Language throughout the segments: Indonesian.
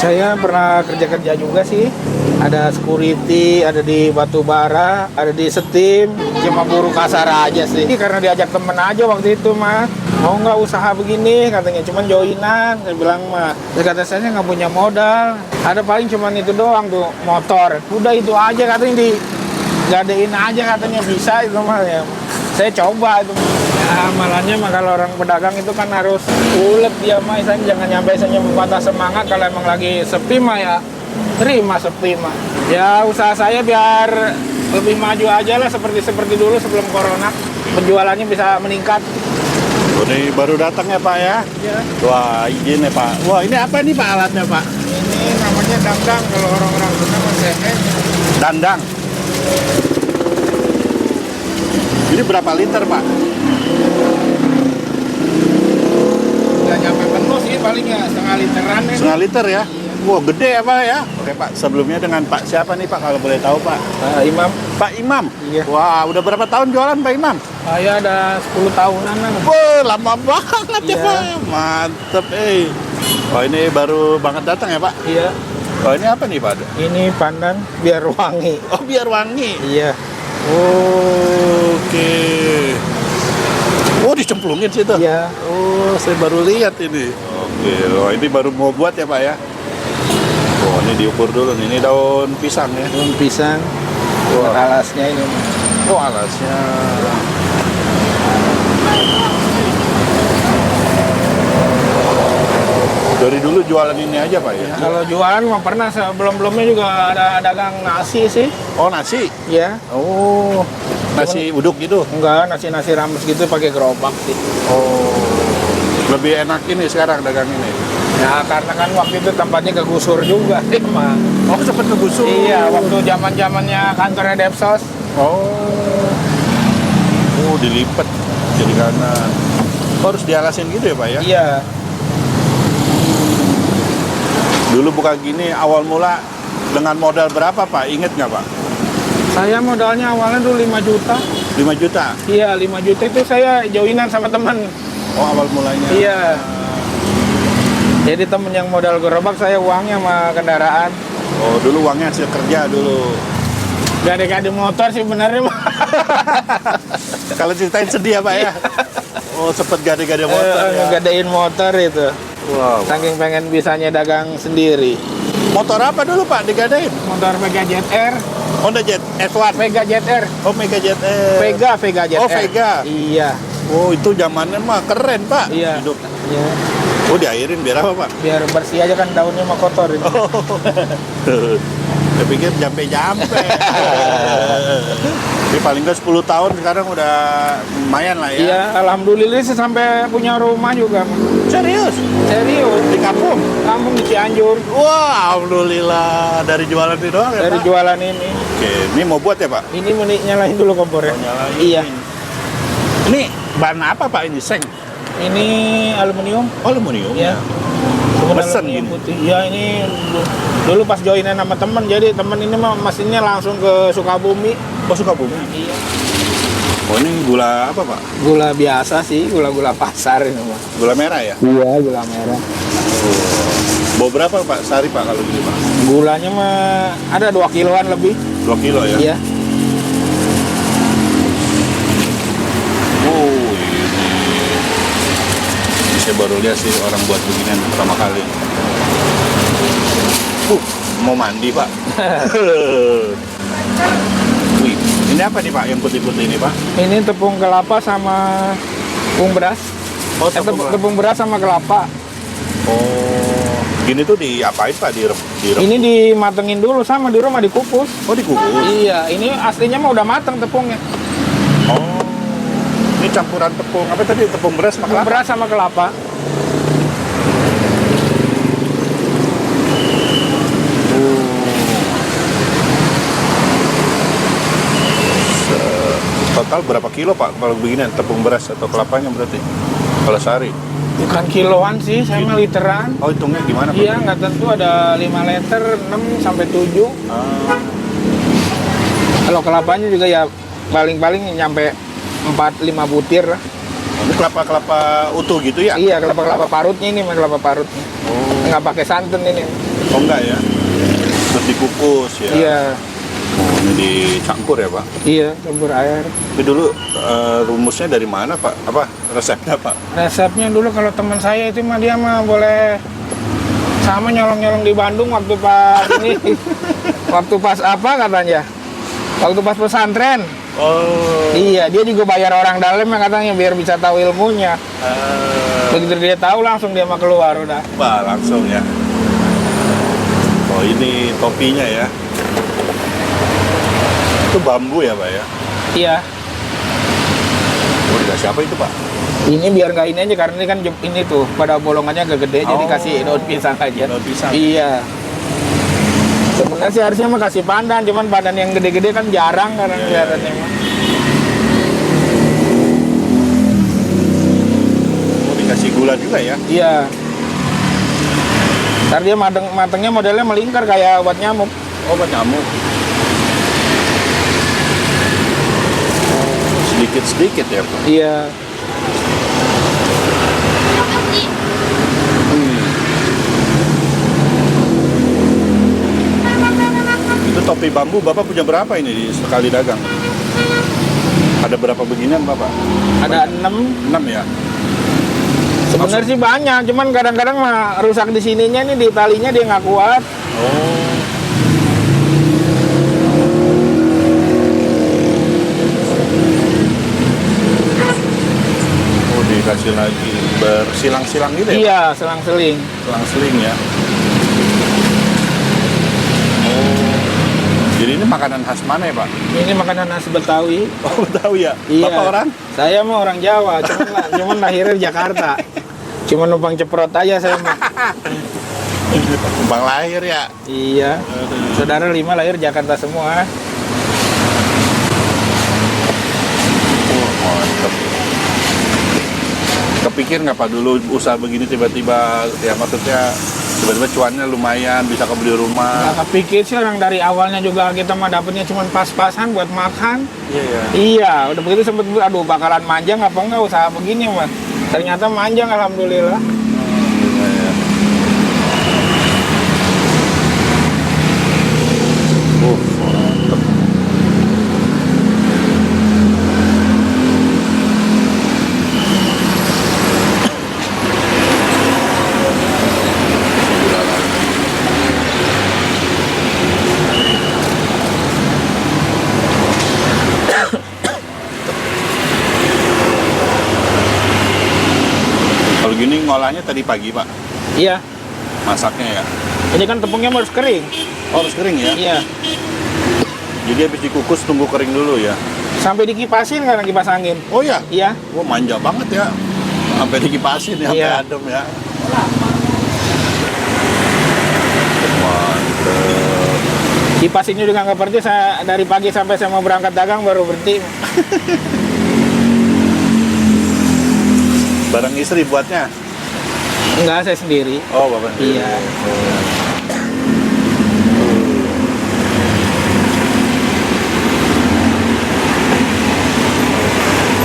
Saya pernah kerja-kerja juga sih. Ada security, ada di batu bara, ada di setim. Cuma buruh kasar aja sih. Karena diajak temen aja waktu itu mah. Mau nggak usaha begini katanya, cuman joinan. Saya bilang mah, kata saya nggak punya modal. Ada paling cuman itu doang tuh, motor. Udah itu aja katanya, digadein aja katanya, bisa itu mah ya. Saya coba itu. Ya, malahnya mah kalau orang pedagang itu kan harus ulet dia mah, jangan nyampe patah semangat. Kalau emang lagi sepi mah ya terima sepi mah. Ya usaha saya biar lebih maju aja lah, seperti dulu sebelum corona, penjualannya bisa meningkat. Oh, ini baru datang ya Pak ya? Ya. Wah izin ya Pak. Wah ini apa nih Pak alatnya Pak? Ini namanya dangdang kalau orang-orang Sunda masih Dandang. Ini berapa liter Pak? nggak nyampe penuh sih, paling ya setengah literan ya. Setengah liter ya? Wah gede ya Pak ya? Oke Pak, sebelumnya dengan Pak siapa nih Pak kalau boleh tahu Pak? Imam. Pak Imam? Iya. Wah udah berapa tahun jualan Pak Imam? Saya ada 10 tahunan lah. Wah lama banget ya Iya. Pak. Mantep Oh ini baru banget datang ya Pak? Iya. Oh ini apa nih Pak? Ini pandan biar wangi. Oh biar wangi. Iya. Oke. Oh dicemplungin situ? Iya. Oh saya baru lihat ini. Oke, oh, ini baru mau buat ya Pak ya? Oh ini diukur dulu nih, ini daun pisang ya? Daun pisang. Wah. Buat alasnya ini. Oh alasnya. Dari dulu jualan ini aja Pak ya? Ya, kalau jualan mah pernah, sebelum-belumnya juga ada dagang nasi sih. Oh nasi? Ya. Oh nasi uduk gitu? Enggak, nasi rames gitu pakai gerobak sih. Oh lebih enak ini sekarang dagang ini? Ya karena kan waktu itu tempatnya kegusur juga sih mah. Oh sempat kegusur? Iya, waktu zamannya kantornya Depsos. Oh dilipat jadi kanan. Harus dialasin gitu ya Pak ya? Iya. Dulu buka gini awal mula dengan modal berapa Pak? Ingat nggak Pak? Saya modalnya awalnya dulu 5 juta. 5 juta? Iya, 5 juta itu saya joinan sama teman. Oh awal mulanya? Iya. Jadi temen yang modal gerobak, saya uangnya sama kendaraan. Oh dulu uangnya hasil kerja dulu? Gade-gade motor sih benernya. Kalau ceritain sedih ya Pak ya? Oh sempet gade-gade motor ya? Gadein motor itu. Wow. Saking pengen bisanya dagang sendiri. Motor apa dulu Pak digadein? Motor Vega Jet R. Honda Jet F1? Vega Jet R. Oh Mega Jet R. Vega Jet Oh R. Vega? Iya. Oh itu zamannya mah keren Pak. Iya. Hidup. Iya. Oh diairin biar apa Pak? Biar bersih aja kan, daunnya mah kotor ini. Oh. Saya pikir jampe-jampe. Ini paling nggak 10 tahun sekarang udah lumayan lah ya. Iya, alhamdulillah sih sampai punya rumah juga. Serius? Serius. Di kampung? Kampung di Cianjur. Wah, alhamdulillah. Dari jualan ini doang ya Dari Pak? jualan ini. Oke, ini mau buat ya Pak? Ini nyalain dulu kompornya. Oh, nyalain. Iya. Ini bahan apa Pak ini? Seng? Ini aluminium. Oh, aluminium? Iya. Cuman Mesen aluminium gini? putih. Iya, ini dulu pas joinan sama temen. Jadi temen ini mah mesinnya langsung ke Sukabumi. Oh, Sukabumi? Iya. Oh, ini gula apa Pak? Gula biasa sih, gula-gula pasar ini mah. Gula merah ya? Iya, gula merah. Bawa berapa Pak sehari Pak kalau gini Pak? Gulanya mah ada 2 kiloan lebih. 2 kilo ya? Iya. Oh, ini saya baru lihat sih orang buat beginian pertama kali. Mau mandi Pak. Wih, ini apa nih Pak yang putih-putih ini Pak? Ini tepung kelapa sama tepung beras. Oh, tepung Tepung beras sama kelapa. Oh, gini tuh diapain Pak? Ini dimatengin dulu, sama di rumah dikukus. Oh, dikukus? Iya, ini aslinya mah udah mateng tepungnya. Oh, ini campuran tepung apa tadi? Tepung beras sama Tepung kelapa? beras sama kelapa. Total berapa kilo Pak kalau beginian tepung beras atau kelapanya berarti? Kalau sehari? Bukan kiloan sih, saya mah literan. Oh, hitungnya gimana Pak? Iya, nggak tentu, ada 5 liter, 6 sampai 7. Ah, Kalau kelapanya juga ya paling-paling nyampe 4-5 butir lah. ini kelapa utuh gitu ya? Iya, kelapa parutnya ini mah kelapa parutnya. Oh. Nggak pakai santan ini. Oh enggak ya? Terus dikukus ya? Iya, Oh, ini dicampur ya Pak? iya, campur air. Tapi dulu rumusnya dari mana Pak? Apa resepnya Pak? Resepnya dulu kalau teman saya itu mah dia mah boleh sama nyolong-nyolong di Bandung waktu pas ini. Waktu pas apa katanya? Waktu pas pesantren. Oh. Iya, dia juga bayar orang dalam ya katanya biar bisa tahu ilmunya. Begitu dia tahu langsung dia mah keluar udah. Wah, langsung ya. Oh, ini topinya ya. Itu bambu ya Pak ya? Iya. Oh, dikasih apa itu Pak? Ini biar nggak ini aja karena ini kan ini tuh pada bolongannya agak gede jadi Oh. kasih daun pisang aja. Daun pisang. Iya. Sebenarnya sih harusnya mah kasih pandan, cuman pandan yang gede-gede kan jarang karena kelihatannya mah. Oh, dikasih gula juga ya? Iya. Ntar dia matengnya modelnya melingkar kayak obat nyamuk. Oh, obat nyamuk. Sedikit-sedikit ya Pak? Iya. Itu topi bambu Bapak punya berapa ini di sekali dagang? Ada berapa beginian Bapak? Ada 6. 6 ya? Sebenarnya sih banyak, cuman kadang-kadang mah rusak di sininya nih, di talinya dia nggak kuat. Oh. Oh, dikasih lagi bersilang-silang gitu ya? Pak? Iya, selang-seling. Selang-seling ya. Oh. Jadi ini makanan khas mana ya Pak? Ini makanan khas Betawi. Oh, tahu ya. Iya. Bapak orang? Saya mah orang Jawa, cuman lahirnya di Jakarta. Cuma numpang ceprot aja saya mah. Bang lahir ya. Iya. Saudara 5 lahir Jakarta semua. Oh, mantep. Kepikir nggak Pak dulu usaha begini tiba-tiba ya maksudnya tiba-tiba cuannya lumayan bisa kebeli rumah. Nggak kepikir sih orang dari awalnya juga kita mah dapetnya cuma pas-pasan buat makan. Iya ya. Iya, udah begitu sempet aduh bakalan manjang apa enggak usaha begini mah. Ternyata manjang alhamdulillah. Iya ya. Mantep. Kalau gini ngolahnya tadi pagi Pak, Iya. masaknya ya. Ini kan tepungnya harus kering. Oh, harus kering ya. Iya. Jadi habis dikukus tunggu kering dulu ya. Sampai dikipasin karena kipas angin. Oh ya. Iya. Wah, manja banget ya. Sampai dikipasin ya, sampai Iya. adem ya. Mantep. Kipasinnya juga nggak berhenti. Saya dari pagi sampai saya mau berangkat dagang baru berhenti. Bareng istri buatnya? Enggak, saya sendiri. Oh, Bapak sendiri. Iya.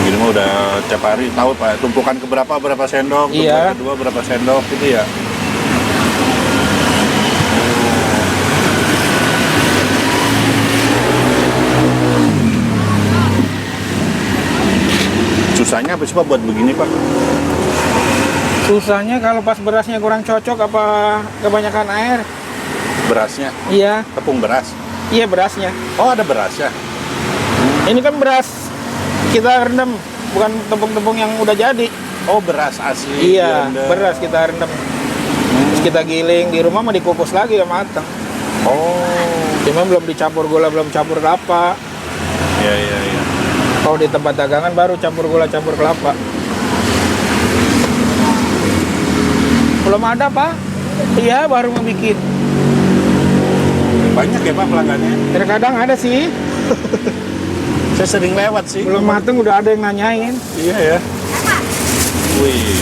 Gini mah udah tiap hari tahu Pak, tumpukan keberapa berapa sendok, tumpukan Iya. kedua berapa sendok gitu ya. Susahnya apa sih Pak buat begini Pak? Susahnya kalau pas berasnya kurang cocok apa kebanyakan air. Berasnya, Iya, tepung beras. iya berasnya. Oh, ada berasnya. Ini kan beras kita rendam, bukan tepung-tepung yang udah jadi. Oh, beras asli. Iya, blender. beras kita rendam. Terus kita giling di rumah mau dikukus lagi udah matang. Oh, Cuma belum dicampur gula, belum campur kelapa. iya iya iya. Kalau di tempat dagangan baru campur gula, campur kelapa. Belum ada, Pak. Iya, baru mau bikin. Banyak ya Pak pelanggannya? Terkadang ada sih. Saya sering lewat sih. Belum mateng udah ada yang nanyain. Iya ya. Wih.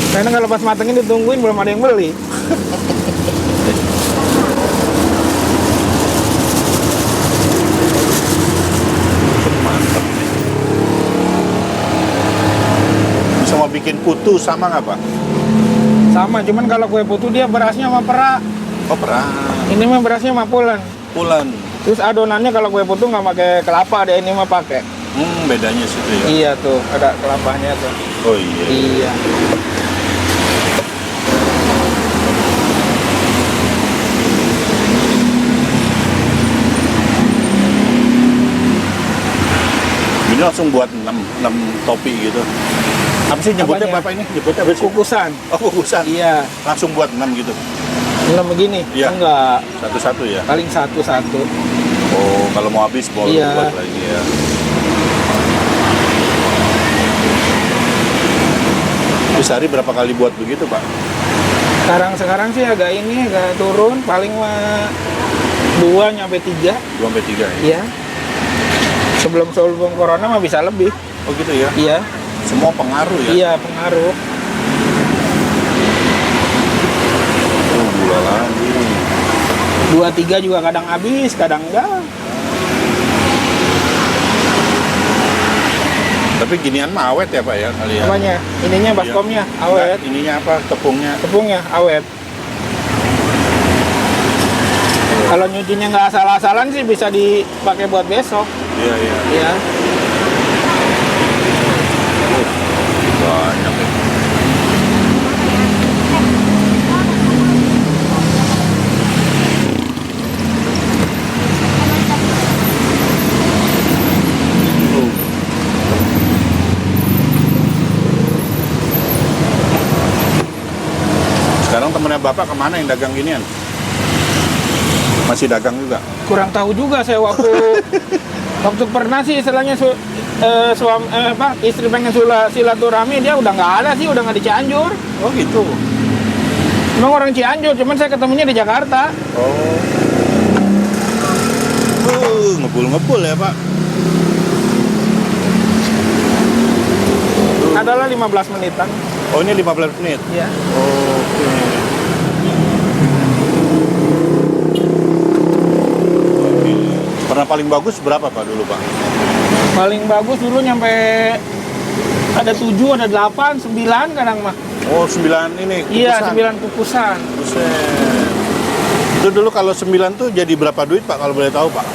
Karena kalau pas matengin ditungguin belum ada yang beli. Mantap nih. Bisa mau bikin putu sama nggak Pak? Sama, cuman kalau kue putu dia berasnya sama perak. Oh, perah. Ini mah berasnya sama pulen. Pulen. Terus adonannya kalau kue putu nggak pakai kelapa, dia ini mah pakai. Bedanya situ ya. Iya tuh, ada kelapanya tuh. Oh iya. Iya. Ini langsung buat 6 topi gitu. Apa sih nyebutnya Apanya? Bapak ini? Nyebutnya apa sih? Kukusan. Oh, kukusan. Iya. Langsung buat 6 gitu. Belum begini? Iya. Enggak. Satu-satu ya. Paling satu-satu. Oh, kalau mau habis mau Iya. buat lagi ya. Itu sehari berapa kali buat begitu, Pak? Sekarang sih agak turun. Paling mah 2 nyampe 3. 2 sampai 3 ya. Iya. Sebelum corona mah bisa lebih. Oh gitu ya. Iya. Semua pengaruh ya. Iya, pengaruh. Oh, gula lagi. 2-3 juga kadang habis, kadang enggak. Tapi ginian mah awet ya, Pak ya kali ya. Apanya? Ininya baskomnya awet. Enggak, ininya apa? Tepungnya. Tepungnya awet. Kalau nyucinya nggak asal-asalan sih bisa dipakai buat besok. Iya, iya. Iya. Banyak ya. Sekarang temennya Bapak kemana yang dagang ginian? Masih dagang juga? Kurang tahu juga saya waktu pernah sih istilahnya istri pengen silaturahmi, dia udah nggak ada sih, udah nggak di Cianjur. Oh gitu. Emang orang Cianjur, cuman saya ketemunya di Jakarta. Oh. Ngebul-ngebul ya, Pak. Adalah 15 menitan. Oh, ini 15 menit. Iya. Oke. Pernah paling bagus berapa, Pak, dulu, Pak? Paling bagus dulu nyampe ada 7, ada 8, 9 kadang mah. Oh, 9 ini kukusan. Iya, 9 kukusan. Buset. Itu dulu kalau 9 tuh jadi berapa duit, Pak, kalau boleh tahu, Pak?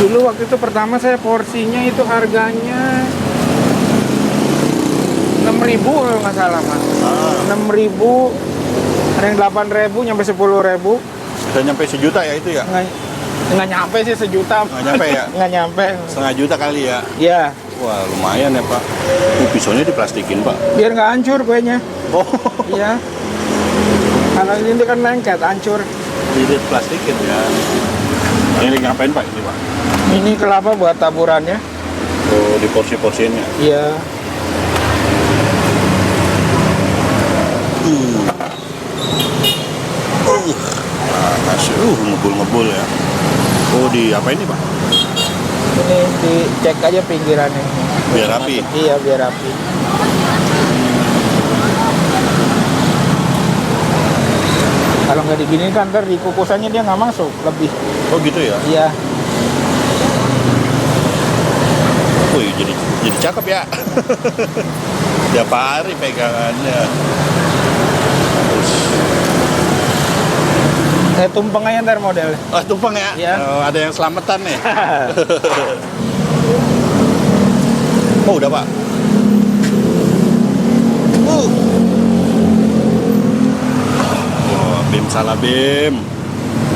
Dulu waktu itu pertama saya porsinya itu harganya 6.000 kalau nggak salah mas. 6.000, ada yang 8.000 nyampe 10.000. Udah nyampe sejuta ya itu ya? Nggak nyampe sih sejuta. Nggak nyampe ya? Nggak nyampe. Setengah juta kali ya? Iya. Wah, lumayan ya, Pak. Pisaunya diplastikin, Pak. Biar nggak hancur kuenya. Oh, Iya. Karena ini kan lengket, hancur. diplastikin ya. Ini ngapain, Pak, ini, Pak? Ini kelapa buat taburannya. Oh, di porsi-porsinya. Iya. Panas. Ngebul-ngebul ya. Oh, di apa ini, Pak? Ini dicek aja pinggirannya. Biar rapi. Iya, biar rapi. Kalau nggak digini kan ntar di kukusannya dia nggak masuk lebih. Oh, gitu ya? Iya. Wih, jadi cakep ya. Tiap hari pegangannya. Tumpeng aja ntar modelnya. Oh, tumpeng ya? Iya. Oh, ada yang selamatan nih. Oh, udah, Pak. Oh, Bim salah Bim.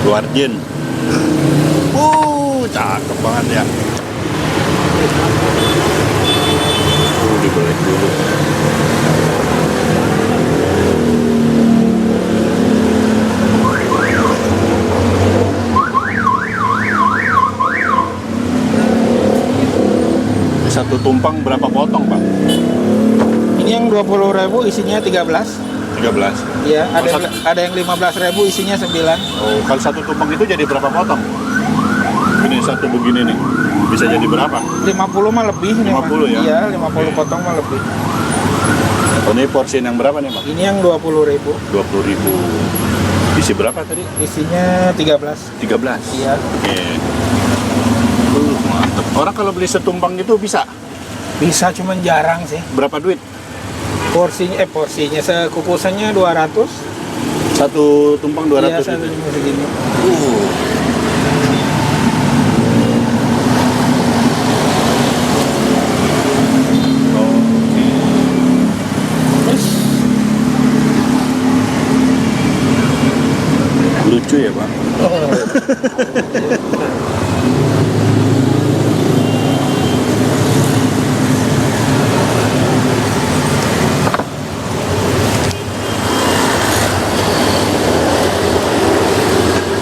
Luar jin. Cakep banget ya. Dibalik dulu. Satu tumpeng berapa potong, Pak? Ini yang 20.000 isinya 13. 13. Iya, Oh, ada yang 15.000 isinya 9. Oh, kalau satu tumpeng itu jadi berapa potong? Ini satu begini nih. Bisa jadi berapa? 50 mah lebih nih, Mas. 50 ya? Iya, 50 potong mah lebih. Oh, ini porsi yang berapa nih, Pak? Ini yang 20.000. 20.000. Isi berapa tadi? Isinya 13. 13. Iya. Oke. Mantep. Orang kalau beli setumpang itu bisa? Bisa, cuman jarang sih. Berapa duit? Porsinya sekukusannya 200. Satu tumpeng 200 Iya, gitu. segini. Lucu ya Pak.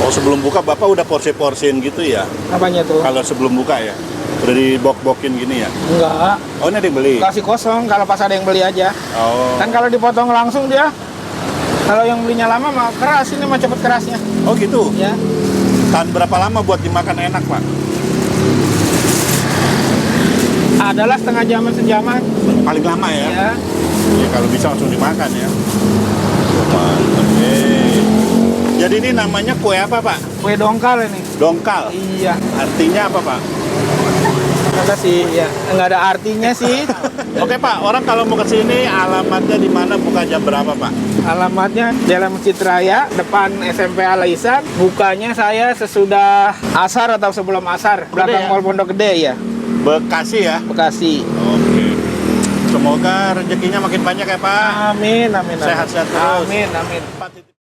Oh sebelum buka Bapak udah porsi-porsiin gitu ya? Apanya tuh? Kalau sebelum buka ya? Udah dibok-bokin gini ya? Enggak. Oh ini ada yang beli? Kasih kosong kalau pas ada yang beli aja. Oh. Kan kalau dipotong langsung dia, kalau yang belinya lama mah keras, ini mah cepet kerasnya. Oh gitu? Ya. Tahan berapa lama buat dimakan enak Pak? Adalah setengah jaman sejaman. Paling lama ya? Ya. Ya kalau bisa langsung dimakan ya. Mantap. Jadi ini namanya kue apa Pak? Kue dongkal ini. Dongkal. Iya. Artinya apa Pak? Ada sih, ya. Enggak ada artinya sih. Oke Pak, orang kalau mau ke sini alamatnya di mana, buka jam berapa Pak? Alamatnya Jalan Masjid Raya, depan SMP Al-Ihsan. Bukanya saya sesudah asar atau sebelum asar. Belakang ya? Mall Pondok Gede ya. Bekasi ya? Bekasi. Oke. Semoga rezekinya makin banyak ya Pak. Amin, amin, amin. Sehat-sehat terus. Amin, amin. Pak,